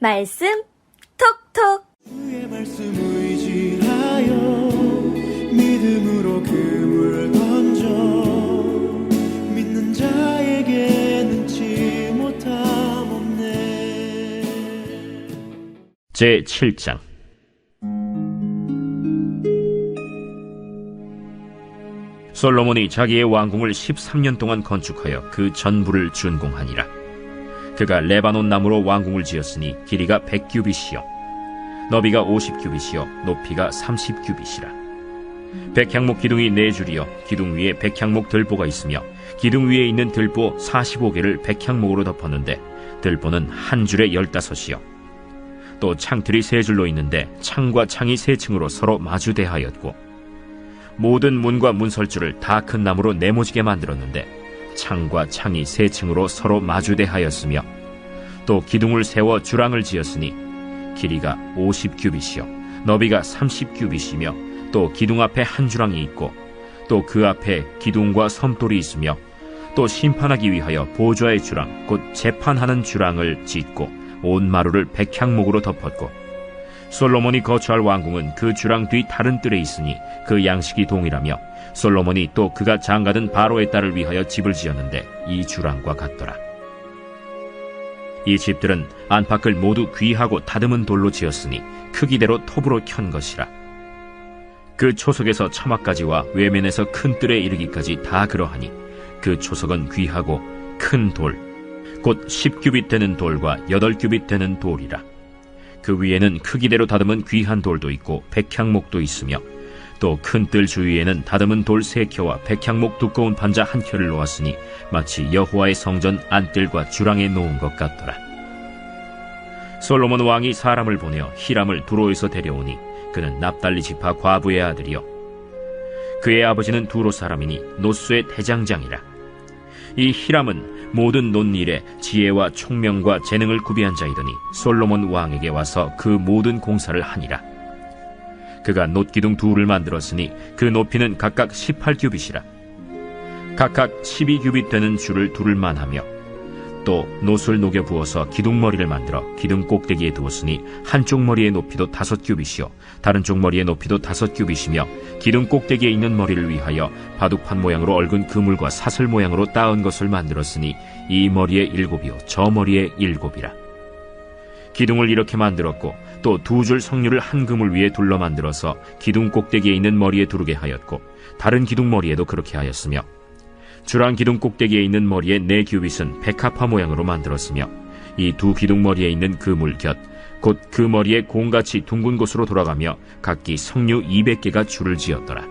말씀 톡톡. 주의 말씀 의지하여 믿음으로 그물 던져 믿는 자에게 능치 못함 없네. 제7장. 솔로몬이 자기의 왕궁을 13년 동안 건축하여 그 전부를 준공하니라. 그가 레바논 나무로 왕궁을 지었으니 길이가 100규빗이요 너비가 50규빗이요 높이가 30규빗이라. 백향목 기둥이 4줄이요 기둥 위에 백향목 들보가 있으며 기둥 위에 있는 들보 45개를 백향목으로 덮었는데 들보는 한 줄에 15이요 또 창틀이 3줄로 있는데 창과 창이 3층으로 서로 마주대하였고 모든 문과 문설주를 다 큰 나무로 네모지게 만들었는데 창과 창이 3층으로 서로 마주대하였으며 또 기둥을 세워 주랑을 지었으니 길이가 50규빗이요 너비가 30규빗이며 또 기둥 앞에 한 주랑이 있고 또 그 앞에 기둥과 섬돌이 있으며 또 심판하기 위하여 보좌의 주랑 곧 재판하는 주랑을 짓고 온 마루를 백향목으로 덮었고 솔로몬이 거처할 왕궁은 그 주랑 뒤 다른 뜰에 있으니 그 양식이 동일하며 솔로몬이 또 그가 장가든 바로의 딸을 위하여 집을 지었는데 이 주랑과 같더라. 이 집들은 안팎을 모두 귀하고 다듬은 돌로 지었으니 크기대로 톱으로 켠 것이라. 그 초석에서 처막까지와 외면에서 큰 뜰에 이르기까지 다 그러하니 그 초석은 귀하고 큰 돌, 곧 10규빗 되는 돌과 8규빗 되는 돌이라. 그 위에는 크기대로 다듬은 귀한 돌도 있고 백향목도 있으며 또 큰 뜰 주위에는 다듬은 돌 3켜와 백향목 두꺼운 판자 1켜를 놓았으니 마치 여호와의 성전 안뜰과 주랑에 놓은 것 같더라. 솔로몬 왕이 사람을 보내어 히람을 두로에서 데려오니 그는 납달리 지파 과부의 아들이요 그의 아버지는 두로 사람이니 노수의 대장장이라. 이 히람은 모든 논일에 지혜와 총명과 재능을 구비한 자이더니 솔로몬 왕에게 와서 그 모든 공사를 하니라. 그가 놋기둥 둘을 만들었으니 그 높이는 각각 18규빗이라. 각각 12규빗 되는 줄을 두를 만하며 또 놋을 녹여 부어서 기둥머리를 만들어 기둥 꼭대기에 두었으니 한쪽 머리의 높이도 5규빗이요 다른 쪽 머리의 높이도 5규빗이며 기둥 꼭대기에 있는 머리를 위하여 바둑판 모양으로 얽은 그물과 사슬 모양으로 따은 것을 만들었으니 이 머리에 7이요 저 머리에 7이라. 기둥을 이렇게 만들었고 또 2줄 석류를 한 그물 위에 둘러 만들어서 기둥 꼭대기에 있는 머리에 두르게 하였고 다른 기둥 머리에도 그렇게 하였으며 주랑 기둥 꼭대기에 있는 머리의 4규빗은 백합화 모양으로 만들었으며 이 2 기둥 머리에 있는 그물 곁 곧 그 머리에 공같이 둥근 곳으로 돌아가며 각기 석류 200개가 줄을 지었더라.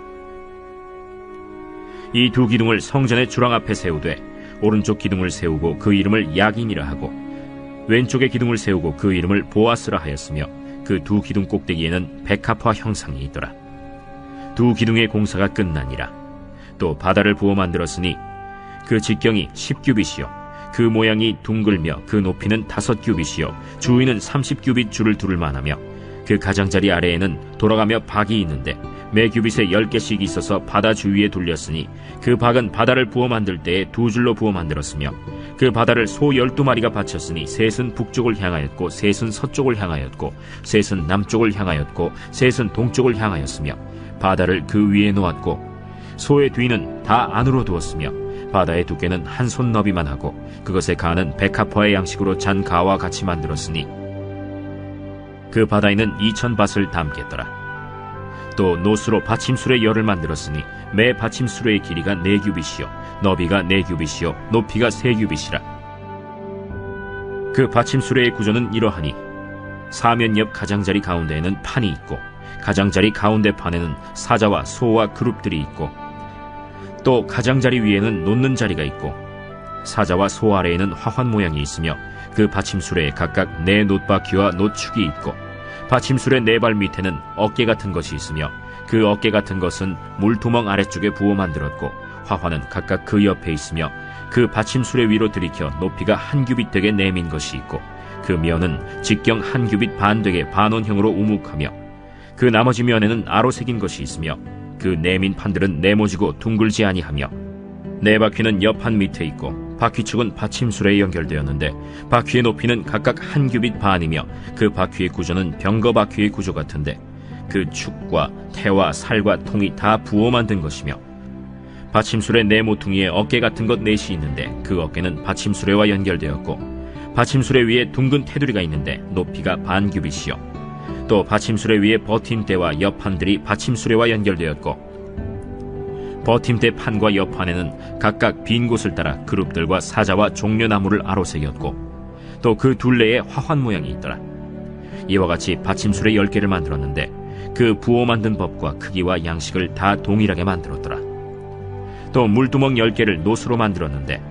이 2 기둥을 성전의 주랑 앞에 세우되 오른쪽 기둥을 세우고 그 이름을 야긴이라 하고 왼쪽의 기둥을 세우고 그 이름을 보아스라 하였으며 그 2 기둥 꼭대기에는 백합화 형상이 있더라. 2 기둥의 공사가 끝나니라. 또 바다를 부어 만들었으니 그 직경이 10규빗이요 그 모양이 둥글며 그 높이는 5규빗이요 주위는 30규빗 줄을 두를 만하며 그 가장자리 아래에는 돌아가며 박이 있는데 매 규빗에 10개씩 있어서 바다 주위에 둘렸으니 그 박은 바다를 부어 만들 때에 2줄로 부어 만들었으며 그 바다를 소 12마리가 바쳤으니 셋은 북쪽을 향하였고 셋은 서쪽을 향하였고 셋은 남쪽을 향하였고 셋은 동쪽을 향하였으며 바다를 그 위에 놓았고 소의 뒤는 다 안으로 두었으며 바다의 두께는 한 손 너비만 하고 그것의 가는 백합화의 양식으로 잔 가와 같이 만들었으니 그 바다에는 2000밭을 담겠더라. 또 노수로 받침술의 열을 만들었으니 매 받침술의 길이가 4규빗이요 너비가 4규빗이요 높이가 3규빗이라. 그 받침술의 구조는 이러하니 사면 옆 가장자리 가운데에는 판이 있고 가장자리 가운데 판에는 사자와 소와 그룹들이 있고 또 가장자리 위에는 놓는 자리가 있고 사자와 소 아래에는 화환 모양이 있으며 그 받침술에 각각 4 놋바퀴와 놋축이 있고 받침술의 4발 밑에는 어깨 같은 것이 있으며 그 어깨 같은 것은 물두멍 아래쪽에 부어 만들었고 화환은 각각 그 옆에 있으며 그 받침술의 위로 들이켜 높이가 1규빗 되게 내민 것이 있고 그 면은 직경 1규빗 반 되게 반원형으로 우묵하며 그 나머지 면에는 아로 새긴 것이 있으며 그 내민 판들은 네모지고 둥글지 아니하며 네 바퀴는 옆판 밑에 있고 바퀴축은 받침술에 연결되었는데 바퀴의 높이는 각각 한 규빗 반이며 그 바퀴의 구조는 병거 바퀴의 구조 같은데 그 축과 태와 살과 통이 다 부어 만든 것이며 받침술의 네 모퉁이에 어깨 같은 것 넷이 있는데 그 어깨는 받침수레와 연결되었고 받침수레 위에 둥근 테두리가 있는데 높이가 반 규빗이요 또 받침수레 위에 버팀대와 옆판들이 받침수레와 연결되었고 버팀대 판과 옆판에는 각각 빈 곳을 따라 그룹들과 사자와 종려나무를 아로새겼고 또 그 둘레에 화환 모양이 있더라. 이와 같이 받침술의 10개를 만들었는데 그 부어 만든 법과 크기와 양식을 다 동일하게 만들었더라. 또 물두멍 10개를 노수로 만들었는데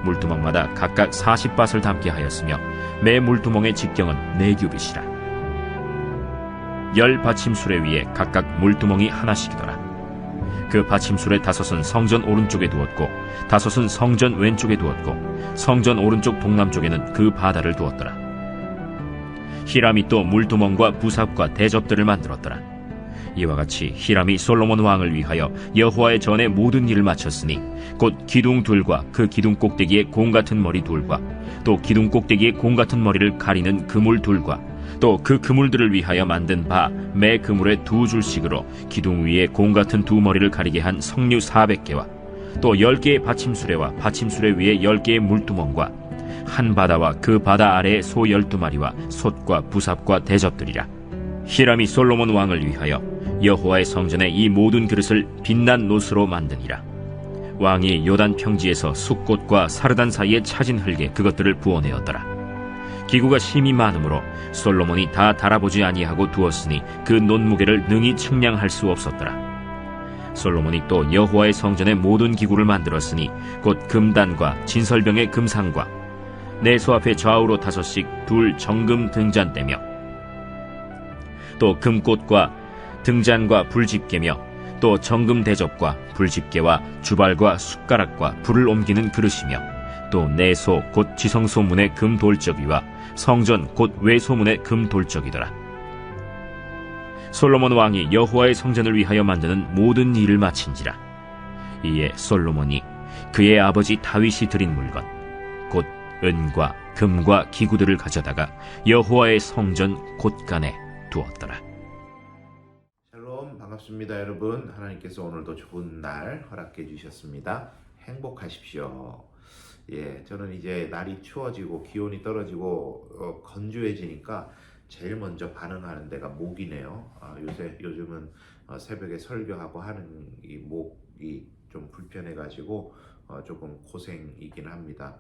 물두멍마다 각각 40밭을 담게 하였으며 매 물두멍의 직경은 4규빗이라. 10 받침술에 위에 각각 물두멍이 하나씩이더라. 그 받침술의 5은 성전 오른쪽에 두었고 5은 성전 왼쪽에 두었고 성전 오른쪽 동남쪽에는 그 바다를 두었더라. 히람이 또 물두멍과 부삽과 대접들을 만들었더라. 이와 같이 히람이 솔로몬 왕을 위하여 여호와의 전에 모든 일을 마쳤으니 곧 기둥 둘과 그 기둥 꼭대기에 공 같은 머리 둘과 또 기둥 꼭대기에 공 같은 머리를 가리는 그물 둘과 또 그 그물들을 위하여 만든 바 매 그물에 2줄씩으로 기둥 위에 공 같은 2머리를 가리게 한 석류 400개와 또 10개의 받침수레와 받침수레 위에 10개의 물두멍과 한 바다와 그 바다 아래에 소 12마리와 솥과 부삽과 대접들이라. 히람이 솔로몬 왕을 위하여 여호와의 성전에 이 모든 그릇을 빛난 노스로 만드니라. 왕이 요단 평지에서 숫꽃과 사르단 사이에 차진 흙에 그것들을 부어내었더라. 기구가 심히 많으므로 솔로몬이 다 달아보지 아니하고 두었으니 그 논무게를 능히 측량할 수 없었더라. 솔로몬이 또 여호와의 성전의 모든 기구를 만들었으니 곧 금단과 진설병의 금상과 내소 앞에 좌우로 5씩 둘 정금 등잔대며 또 금꽃과 등잔과 불집게며 또 정금 대접과 불집게와 주발과 숟가락과 불을 옮기는 그릇이며 또 내소 곧 지성소문의 금 돌적이와 성전 곧 외소문의 금 돌적이더라. 솔로몬 왕이 여호와의 성전을 위하여 만드는 모든 일을 마친지라. 이에 솔로몬이 그의 아버지 다윗이 드린 물건 곧 은과 금과 기구들을 가져다가 여호와의 성전 곳간에 두었더라. 샬롬, 반갑습니다 여러분. 하나님께서 오늘도 좋은 날 허락해 주셨습니다. 행복하십시오. 저는 이제 날이 추워지고 기온이 떨어지고 건조해지니까 제일 먼저 반응하는 데가 목이네요. 요즘은 새벽에 설교하고 하는 이 목이 좀 불편해가지고 조금 고생이긴 합니다.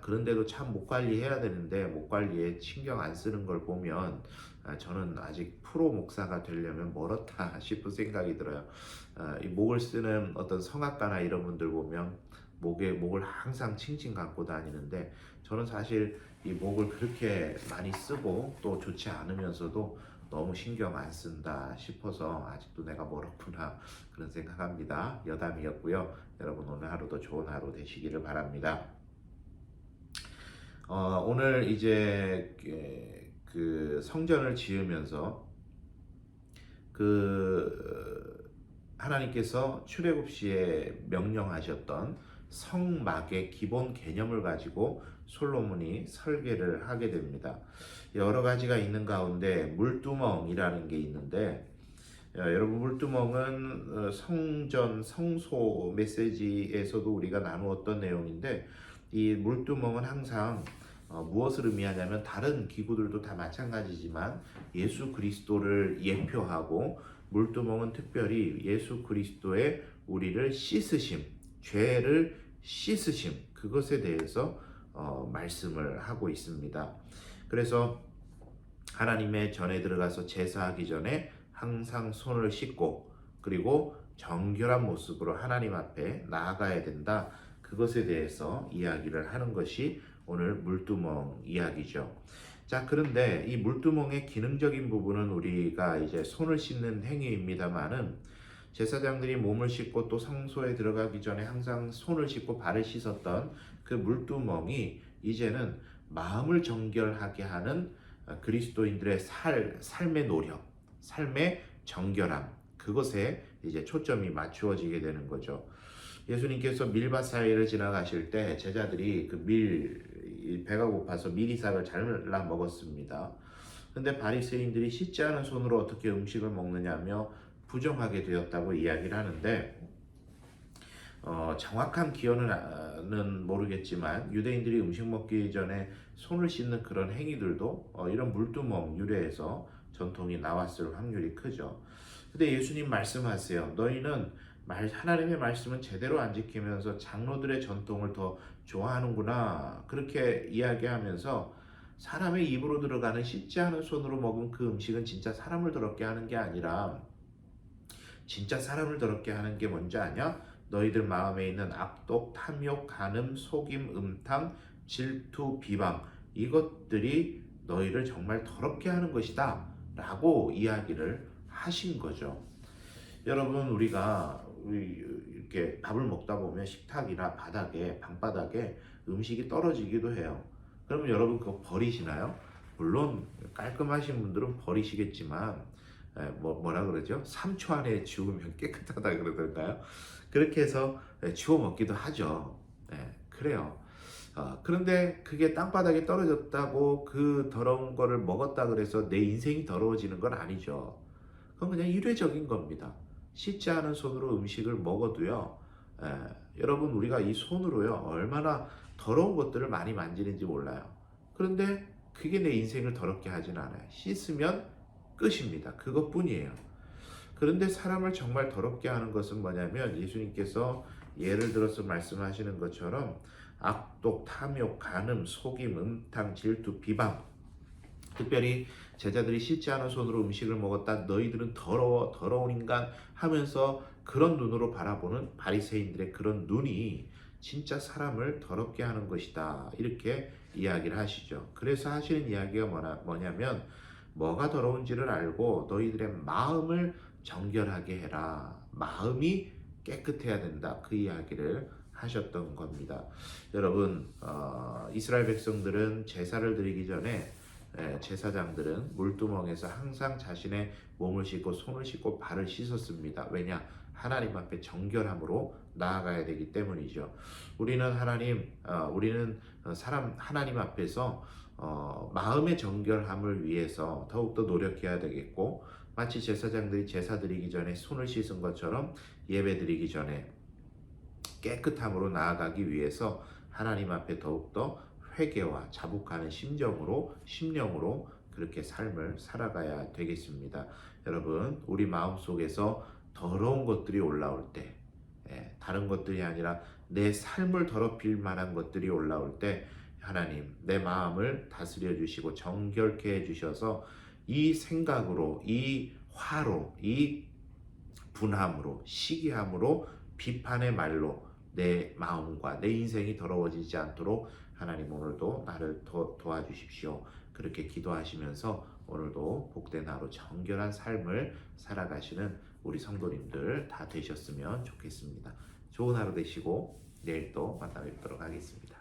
그런데도 참 목 관리해야 되는데 목 관리에 신경 안 쓰는 걸 보면 저는 아직 프로 목사가 되려면 멀었다 싶은 생각이 들어요. 이 목을 쓰는 어떤 성악가나 이런 분들 보면 목을 항상 칭칭 감고 다니는데 저는 사실 이 목을 그렇게 많이 쓰고 또 좋지 않으면서도 너무 신경 안 쓴다 싶어서 아직도 내가 멀었구나 그런 생각합니다. 여담이었고요. 여러분 오늘 하루도 좋은 하루 되시기를 바랍니다. 오늘 이제 그 성전을 지으면서 하나님께서 출애굽시에 명령하셨던 성막의 기본 개념을 가지고 솔로몬이 설계를 하게 됩니다. 여러 가지가 있는 가운데 물두멍이라는 게 있는데 여러분 물두멍은 성전 성소 메시지에서도 우리가 나누었던 내용인데 이 물두멍은 항상 무엇을 의미하냐면 다른 기구들도 다 마찬가지지만 예수 그리스도를 예표하고 물두멍은 특별히 예수 그리스도의 우리를 씻으심, 죄를 씻으심 그것에 대해서 말씀을 하고 있습니다. 그래서 하나님의 전에 들어가서 제사하기 전에 항상 손을 씻고 그리고 정결한 모습으로 하나님 앞에 나아가야 된다. 그것에 대해서 이야기를 하는 것이 오늘 물두멍 이야기죠. 자, 그런데 이 물두멍의 기능적인 부분은 우리가 이제 손을 씻는 행위입니다만은 제사장들이 몸을 씻고 또 성소에 들어가기 전에 항상 손을 씻고 발을 씻었던 그 물두멍이 이제는 마음을 정결하게 하는 그리스도인들의 삶의 노력, 삶의 정결함 그것에 이제 초점이 맞추어지게 되는 거죠. 예수님께서 밀밭 사이를 지나가실 때 제자들이 배가 고파서 밀이삭을 잘라 먹었습니다. 근데 바리새인들이 씻지 않은 손으로 어떻게 음식을 먹느냐며 부정하게 되었다고 이야기를 하는데, 정확한 기원은 모르겠지만 유대인들이 음식 먹기 전에 손을 씻는 그런 행위들도 이런 물두멍 유래에서 전통이 나왔을 확률이 크죠. 근데 예수님 말씀하세요. 너희는 하나님의 말씀은 제대로 안 지키면서 장로들의 전통을 더 좋아하는구나. 그렇게 이야기하면서 사람의 입으로 들어가는 씻지 않은 손으로 먹은 그 음식은 진짜 사람을 더럽게 하는 게 아니라, 진짜 사람을 더럽게 하는 게 뭔지 아냐? 너희들 마음에 있는 악독, 탐욕, 간음, 속임, 음탕, 질투, 비방, 이것들이 너희를 정말 더럽게 하는 것이다 라고 이야기를 하신 거죠. 여러분, 우리가 이렇게 밥을 먹다 보면 식탁이나 바닥에, 방바닥에 음식이 떨어지기도 해요. 그러면 여러분 그거 버리시나요? 물론 깔끔하신 분들은 버리시겠지만, 뭐라 그러죠? 3초 안에 지우면 깨끗하다 그러던가요? 그렇게 해서 지워 먹기도 하죠. 그래요. 그런데 그게 땅바닥에 떨어졌다고 그 더러운 거를 먹었다 그래서 내 인생이 더러워지는 건 아니죠. 그건 그냥 일회적인 겁니다. 씻지 않은 손으로 음식을 먹어도요, 여러분, 우리가 이 손으로요 얼마나 더러운 것들을 많이 만지는지 몰라요. 그런데 그게 내 인생을 더럽게 하진 않아요. 씻으면 끝입니다. 그것뿐이에요. 그런데 사람을 정말 더럽게 하는 것은 뭐냐면, 예수님께서 예를 들어서 말씀하시는 것처럼 악독, 탐욕, 간음, 속임, 음탕, 질투, 비방, 특별히 제자들이 씻지 않은 손으로 음식을 먹었다, 너희들은 더러운 인간 하면서 그런 눈으로 바라보는 바리새인들의 그런 눈이 진짜 사람을 더럽게 하는 것이다, 이렇게 이야기를 하시죠. 그래서 하시는 이야기가 뭐냐면, 뭐가 더러운지를 알고 너희들의 마음을 정결하게 해라. 마음이 깨끗해야 된다. 그 이야기를 하셨던 겁니다. 여러분, 이스라엘 백성들은 제사를 드리기 전에 제사장들은 물두멍에서 항상 자신의 몸을 씻고 손을 씻고 발을 씻었습니다. 왜냐? 하나님 앞에 정결함으로 나아가야 되기 때문이죠. 우리는 하나님 앞에서 마음의 정결함을 위해서 더욱더 노력해야 되겠고, 마치 제사장들이 제사 드리기 전에 손을 씻은 것처럼 예배 드리기 전에 깨끗함으로 나아가기 위해서 하나님 앞에 더욱더 회개와 자복하는 심령으로 그렇게 삶을 살아가야 되겠습니다. 여러분, 우리 마음속에서 더러운 것들이 올라올 때, 다른 것들이 아니라 내 삶을 더럽힐 만한 것들이 올라올 때, 하나님 내 마음을 다스려 주시고 정결케 해 주셔서 이 생각으로, 이 화로, 이 분함으로, 시기함으로, 비판의 말로 내 마음과 내 인생이 더러워지지 않도록 하나님 오늘도 나를 도와주십시오. 그렇게 기도하시면서 오늘도 복된 하루 정결한 삶을 살아가시는 우리 성도님들 다 되셨으면 좋겠습니다. 좋은 하루 되시고 내일 또 만나 뵙도록 하겠습니다.